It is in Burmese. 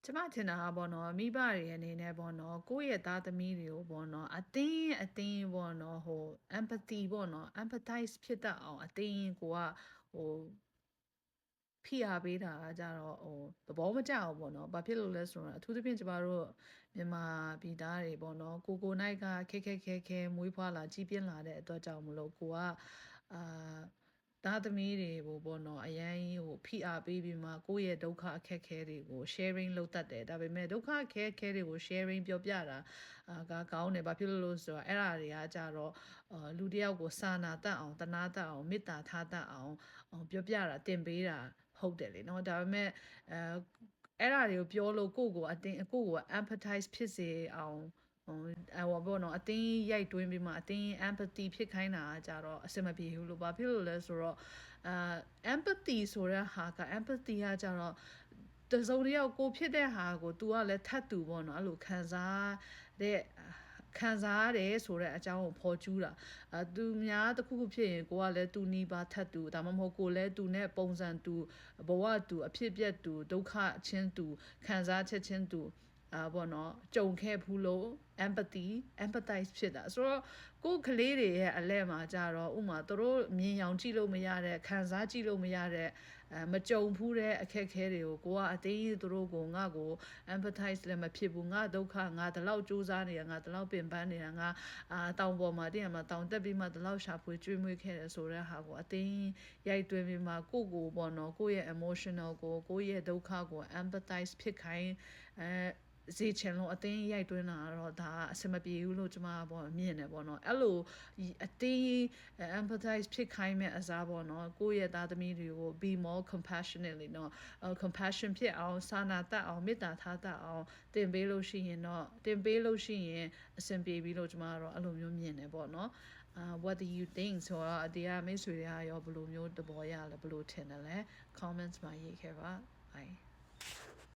ကျမထင်တာကပေါ့နော်မိဘတွေအနေနဲ့ပေါ့နော်ကိုယ့်ရဲ့သားသမီးတွေကိုပေါ့နော်အတင်းပေါ့နော်empathy ပေါ့နော် empathize ဖြစ်တတ်အောင်အတင်းကိုကဟိုဖိအားပေးတာကကြတော့သဘောမကျအောင်ပေါ့နော်ဘာဖြစ်လို့လဲဆိုတော့အထူးသဖြင့်ကျမတို့မြန်မာပြည်သားတွေပေါ့နော်ကိုနိုင်ကခဲမွေးဖွားလာကြီးပြင်းလာတဲ့အတွက်ကြောင့်မလို့ကိုကအာသားသမီးတွေကိုပေါ့နော်အရင်ဖိအားပေးပြီးမှကိုယ့်ရဲ့ဒုက္ခအခက်ခဲတွေကို sharing လုပ်တတ်တယ်ဒါပေမဲ့ဒုက္ခအခက်ခဲတွေကို sharing ပြောပြတာကောင်းတယ်ဘာဖြစ်လို့လဲဆိုတော့အဲ့ဒါတွေကကြတော့လူတစ်ယောက်ကိုစာနာတတ်အောင်တနာတတ်အောင်မေတ္တာထားတတ်အောင်ပြောပြတာတင်ပေးတာဟုတ်တယ်လေနော်ဒါပေမဲ့အဲ့ဒါတွေကိုပြောလို့ကိုယ့်ကို empathize ဖြစ်စေအောင်ပေါ့နော်အတင်းရိုက်တွင်းပြီးမှအတင်း empathy ဖြစ်ခိုင်းတာကြတော့အဆင်မပြေဘူးလို့ဘာဖြစ်လို့လဲဆိုတော့empathy ဆိုတဲ့ဟာက empathy ကကြတော့တစုံတစ်ယောက်ကိုဖြစ်တဲ့ဟာကို तू ကလည်းထပ်တူပေါ့နော်အဲ့လိုခံစားရတယ်ဆိုတဲ့အကြောင်းကိုဖော်ကျူးတာသူများတစ်ခုခုဖြစ်ရင်ကိုကလည်းသူနီးပါထပ်တူဒါမှမဟုတ်ကိုလည်းသူနဲ့ပုံစံတူဘဝတူအဖြစ်ပြက်တူဒုက္ခချင်းတူခံစားချက်ချင်းတူပေါ့နော်ကြုံခဲ့ဘူးလို့ empathize ဖြစ်တာဆိုတော့ကိုယ်ကလေးတွေရဲ့အလဲမှာကြတော့ဥမာတို့မြင်ရောင်ကြည့်လို့မရတဲ့ခံစားကြည့်လို့မရတဲ့မကြုံဘူးတဲ့အခက်ခဲတွေကိုကိုကအသေးတို့ကိုငါ့ကို empathize လည်းမဖြစ်ဘူးငါဒုက္ခငါဒီလောက်စူးစမ်းနေတာငါဒီလောက်ပင်ပန်းနေတာငါတောင်ပေါ်မှာတည်းမှာတောင်တက်ပြီးမှဒီလောက်ရှာဖွေကျွေးမွေးခဲ့တယ်ဆိုတဲ့ဟာကိုအသေးရိုက်တွင်းပြီးမှကိုပေါ့နော်ကိုရဲ့ emotional ကိုရဲ့ဒုက္ခကို empathize ဖြစ်ခိုင်းစေချင်လို့အတင်းရိုက်တွင်းတာတော့ဒါအဆင်မပြေဘူးလို့ကျွန်မပေါ့မြင်တယ်ပေါ့နော်အဲ့လိုအတင်း empathize ဖြစ်ခိုင်းမဲ့အစားပေါ့နော်ကိုယ့်ရဲ့သားသမီးတွေကို be more compassionately နော် compassion ဖြစ်အောင်စာနာတတ်အောင်မေတ္တာထားတတ်အောင်တင်ပေးလို့ရှိရင်အဆင်ပြေပြီလို့ကျွန်မကတော့အဲ့လိုမျိုးမြင်တယ်ပေါ့နော်what do you think ဆိုတော့ဒီကမိတ်ဆွေတွေကရောဘယ်လိုမျိုးသဘောရလဲဘယ်လိုထင်တယ်လဲ comments မှာရေးခဲ့ပါ bye